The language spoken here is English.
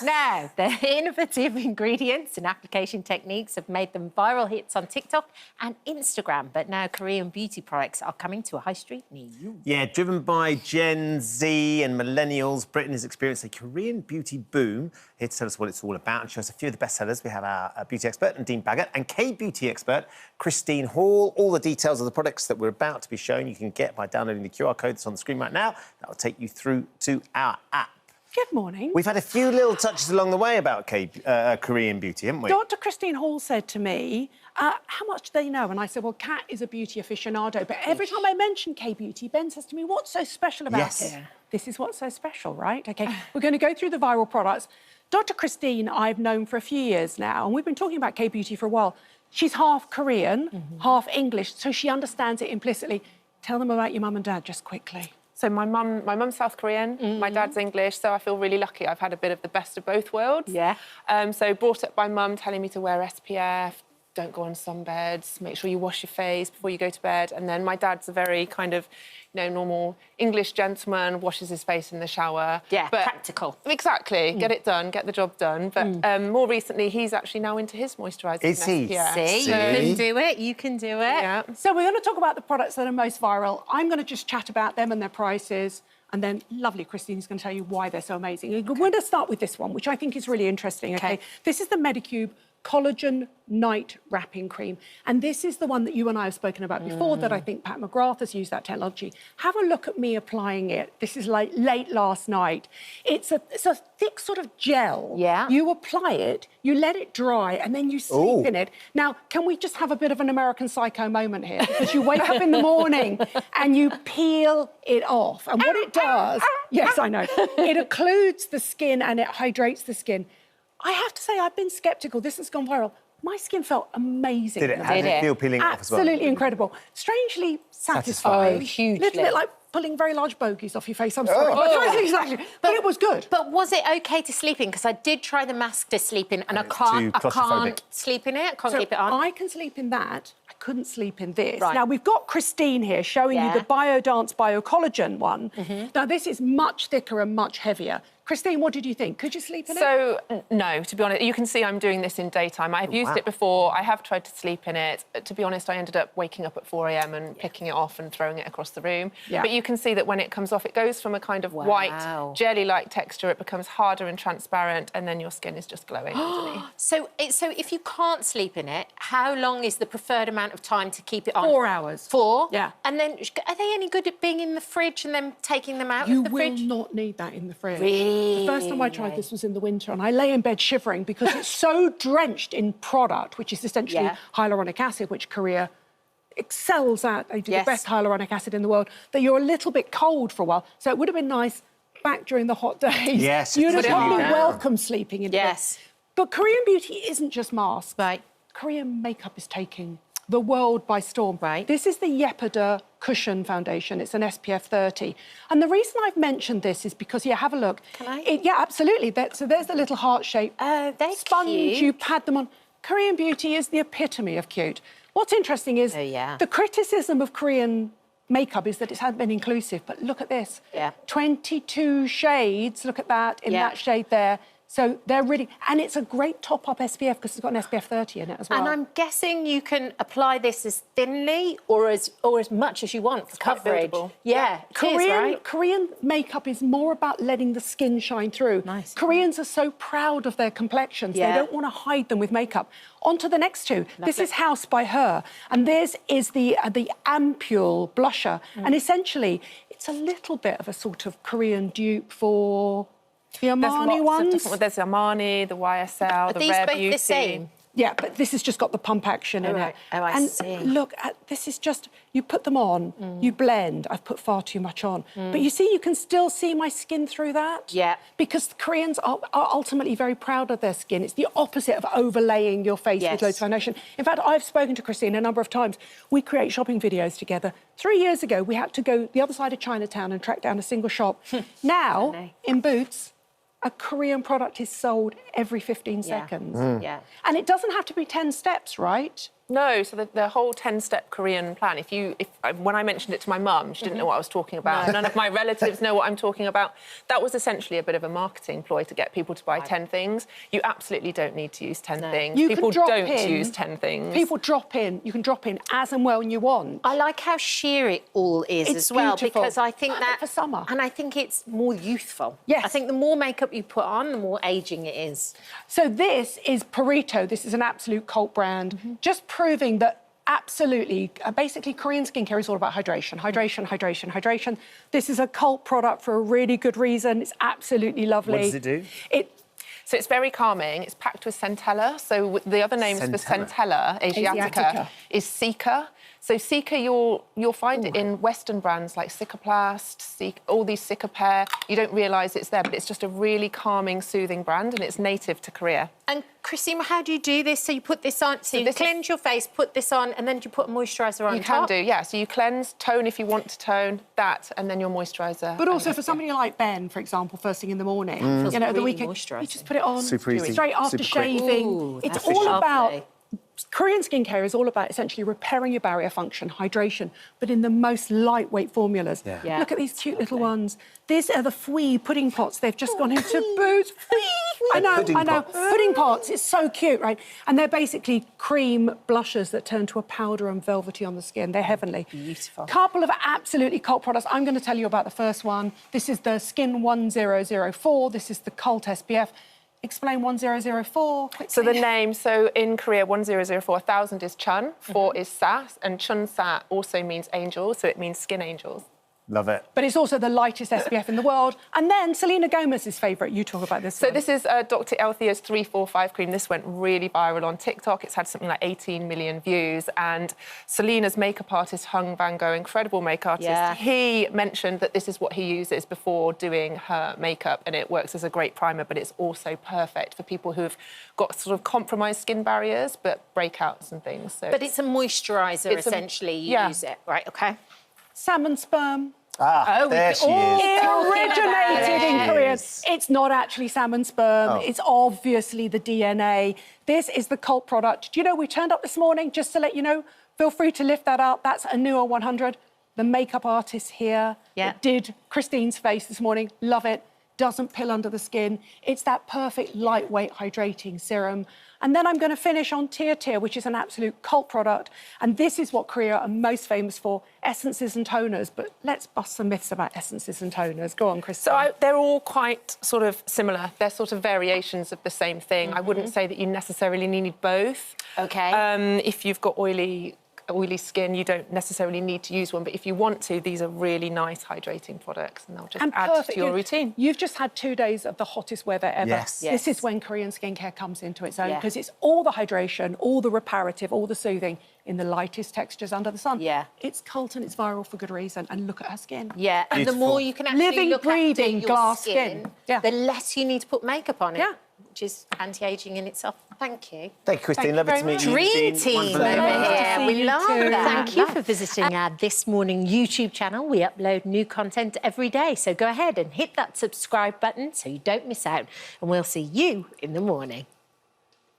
Now, their innovative ingredients and application techniques have made them viral hits on TikTok and Instagram, but now Korean beauty products are coming to a high street near you. Yeah, driven by Gen Z and millennials, Britain has experienced a Korean beauty boom. Here to tell us what it's all about and show us a few of the bestsellers, we have our beauty expert, Nadine Baggott, and K-beauty expert, Christine Hall. All the details of the products that we're about to be showing you can get by downloading the QR code that's on the screen right now. That will take you through to our app. Good morning. We've had a few little touches along the way about Korean beauty, haven't we? Dr. Christine Hall said to me, how much do they know? And I said, well, Kat is a beauty aficionado. But every time I mention K-beauty, Ben says to me, what's so special about it? This is what's so special, right? OK, we're going to go through the viral products. Dr. Christine, I've known for a few years now, and we've been talking about K-beauty for a while. She's half Korean, half English, so she understands it implicitly. Tell them about your mum and dad, just quickly. So my mum's South Korean, my dad's English, so I feel really lucky. I've had a bit of the best of both worlds. Yeah. So brought up by mum telling me to wear SPF, don't go on sunbeds, make sure you wash your face before you go to bed. And then my dad's a very kind of, normal English gentleman, washes his face in the shower. Yeah, but practical. Exactly, get it done, get the job done. But more recently, he's actually now into his moisturising. Is he? Yeah. See, you can do it, you can do it. Yeah. So we're going to talk about the products that are most viral. I'm going to just chat about them and their prices. And then lovely Christine's going to tell you why they're so amazing. We're going to start with this one, which I think is really interesting, OK? This is the Medicube Collagen Night Wrapping Cream. And this is the one that you and I have spoken about before, that I think Pat McGrath has used that technology. Have a look at me applying it. This is like late last night. It's a thick sort of gel. Yeah. You apply it, you let it dry, and then you sleep in it. Now, can we just have a bit of an American Psycho moment here? Because you wake up in the morning and you peel it off. And what it does... Yes, I know. It occludes the skin and it hydrates the skin. I have to say, I've been sceptical. This has gone viral. My skin felt amazing. Did it? How did it feel peeling off as well? Absolutely incredible. Strangely satisfying. Oh, hugely. A little bit like pulling very large bogies off your face. I'm sorry. Exactly. But it was good. But was it OK to sleep in? Because I did try the mask to sleep in, and I can't sleep in it. I can't keep it on. I can sleep in that. I couldn't sleep in this. Right. Now, we've got Christine here showing you the BioDance BioCollagen one. Now, this is much thicker and much heavier. Christine, what did you think? Could you sleep in it? So, no, to be honest, you can see I'm doing this in daytime. I've used it before. I have tried to sleep in it. To be honest, I ended up waking up at 4 a.m. and picking it off and throwing it across the room. Yeah. But you can see that when it comes off, it goes from a kind of white, jelly-like texture. It becomes harder and transparent, and then your skin is just glowing underneath. So if you can't sleep in it, how long is the preferred amount of time to keep it on? 4 hours. 4? Yeah. And then, are they any good at being in the fridge and then taking them out of the fridge? You will not need that in the fridge. Really? The first time I tried this was in the winter, and I lay in bed shivering because it's so drenched in product, which is essentially hyaluronic acid, which Korea excels at. They do the best hyaluronic acid in the world, that you're a little bit cold for a while. So it would have been nice back during the hot days. Yes. You'd have probably welcomed sleeping in bed. Yes. But Korean beauty isn't just masks. Right. Korean makeup is taking the world by storm. Right. This is the Yepida Cushion Foundation. It's an SPF 30. And the reason I've mentioned this is because, have a look. Can I? Yeah, absolutely. So there's the little heart-shaped sponge. Cute. You pad them on. Korean beauty is the epitome of cute. What's interesting is the criticism of Korean makeup is that it hasn't been inclusive. But look at this. 22 shades. Look at that, in that shade there. So they're really... And it's a great top-up SPF because it's got an SPF 30 in it as well. And I'm guessing you can apply this as thinly or as much as you want for coverage. Yeah, Korean makeup is more about letting the skin shine through. Nice. Koreans are so proud of their complexions. They don't want to hide them with makeup. On to the next two. Lovely. This is House by Her. And this is the Ampule blusher. And essentially, it's a little bit of a sort of Korean dupe for... the Armani ones. There's the Armani, the YSL, the Rare Beauty. The same? Yeah, but this has just got the pump action in it. Oh, I see. And look, this is just, you put them on, you blend. I've put far too much on. But you see, you can still see my skin through that. Yeah. Because the Koreans are ultimately very proud of their skin. It's the opposite of overlaying your face with loads of foundation. In fact, I've spoken to Christine a number of times. We create shopping videos together. 3 years ago, we had to go the other side of Chinatown and track down a single shop. Now, in Boots, a Korean product is sold every 15 seconds. Yeah. And it doesn't have to be 10 steps, right? No, so the whole 10-step Korean plan, when I mentioned it to my mum, she didn't know what I was talking about. No. None of my relatives know what I'm talking about. That was essentially a bit of a marketing ploy to get people to buy 10 things. You absolutely don't need to use 10 things. People don't use 10 things. People drop in. You can drop in as and when you want. I like how sheer it all is it's as well, beautiful. because I think that for summer. And I think it's more youthful. Yes. I think the more makeup you put on, the more ageing it is. So this is Purito. This is an absolute cult brand, just proving that absolutely, basically Korean skincare is all about hydration, hydration, hydration, hydration. This is a cult product for a really good reason. It's absolutely lovely. What does it do? So it's very calming. It's packed with centella. So the other names for centella Asiatica is Cica. So Cica, you'll find it in Western brands like Cicaplast, all these Cicapair. You don't realise it's there, but it's just a really calming, soothing brand, and it's native to Korea. And Christine, how do you do this? So you put this on, so you cleanse your face, put this on, and then do you put a moisturiser on top? You can do, yeah. So you cleanse, tone if you want to tone, that, and then your moisturiser. But also for somebody like Ben, for example, first thing in the morning, you know, at the weekend, you just put it on straight after shaving. Ooh, it's all about... Korean skincare is all about essentially repairing your barrier function, hydration, but in the most lightweight formulas. Yeah. Look at these cute little ones. These are the Fui pudding pots. They've just gone into Boots. I know. Pudding pots. It's so cute, right? And they're basically cream blushers that turn to a powder and velvety on the skin. They're heavenly. Beautiful. Couple of absolutely cult products. I'm going to tell you about the first one. This is the Skin 1004. This is the Cult SPF. Explain 1004 quickly. So the name, so in Korea, 1004, 1,000 is Chun, 4 is Sa, and Chun Sa also means angel, so it means skin angels. Love it. But it's also the lightest SPF in the world. And then Selena Gomez's favourite. You talk about this So one. this is Dr. Elthea's 345 cream. This went really viral on TikTok. It's had something like 18 million views. And Selena's makeup artist, Hung Van Gogh, incredible makeup artist, he mentioned that this is what he uses before doing her makeup, and it works as a great primer, but it's also perfect for people who've got sort of compromised skin barriers, but breakouts and things. So but it's a moisturiser, essentially, you use it. Right, OK. Salmon sperm. There she is. It originated in Korea. It's not actually salmon sperm. It's obviously the DNA. This is the cult product. Do you know, we turned up this morning, just to let you know, feel free to lift that up. That's Anua 100, the makeup artist here that did Christine's face this morning. Love it. Doesn't pill under the skin. It's that perfect lightweight hydrating serum. And then I'm going to finish on Tia, which is an absolute cult product. And this is what Korea are most famous for, essences and toners. But let's bust some myths about essences and toners. Go on, Christine. So they're all quite sort of similar. They're sort of variations of the same thing. I wouldn't say that you necessarily need both. OK. If you've got oily skin, you don't necessarily need to use one, but if you want to, these are really nice hydrating products, and they'll just add to your routine. You've just had 2 days of the hottest weather ever. Yes. This is when Korean skincare comes into its own, because it's all the hydration, all the reparative, all the soothing in the lightest textures under the sun. It's cult and it's viral for good reason, and look at her skin. Yeah, and the more you can actually living, look breathing after your glass skin, the less you need to put makeup on it. Which is anti-ageing in itself. Thank you. Thank you, Christine. Lovely to meet you. Dream team. Yeah, we love that. Thank you for visiting our This Morning YouTube channel. We upload new content every day. So go ahead and hit that subscribe button so you don't miss out. And we'll see you in the morning.